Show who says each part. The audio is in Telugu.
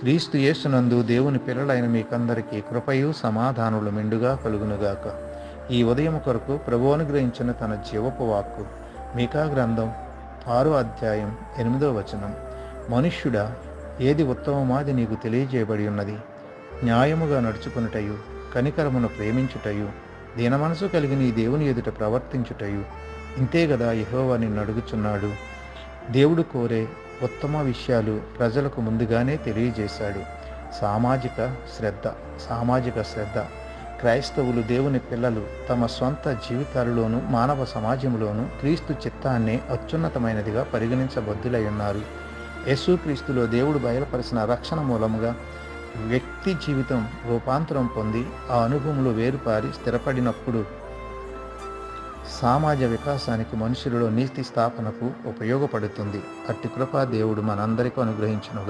Speaker 1: క్రీస్తు యేసునందు దేవుని పిల్లలైన మీకందరికీ కృపయు సమాధానములు మెండుగా కలుగునుగాక. ఈ ఉదయం కొరకు ప్రభువు అనుగ్రహించిన తన జీవపు వాక్కు మీకా గ్రంథం 6వ అధ్యాయం 8వ వచనం. మనుష్యుడా, ఏది ఉత్తమమాది నీకు తెలియజేయబడి ఉన్నది. న్యాయముగా నడుచుకునుటయు, కనికరమును ప్రేమించుటయు, దీన మనసు కలిగి నీ దేవుని ఎదుట ప్రవర్తించుటయు, ఇంతే గదా యెహోవా నిన్ను అడుగుచున్నాడు. దేవుడు కోరే ఉత్తమ విషయాలు ప్రజలకు ముందుగానే తెలియజేశాడు. సామాజిక శ్రద్ధ. క్రైస్తవులు, దేవుని పిల్లలు తమ సొంత జీవితాలలోనూ మానవ సమాజంలోనూ క్రీస్తు చిత్తాన్నే అత్యున్నతమైనదిగా పరిగణించబద్దులై ఉన్నారు. యేసుక్రీస్తులో దేవుడు బయలుపరిచిన రక్షణ మూలముగా వ్యక్తి జీవితం రూపాంతరం పొంది ఆ అనుభవంలో వేరుపారి స్థిరపడినప్పుడు సమాజ వికాసానికి, మనుషులలో నీతి స్థాపనకు ఉపయోగపడుతుంది. అట్టి కృప దేవుడు మనందరికీ అనుగ్రహించునుగా.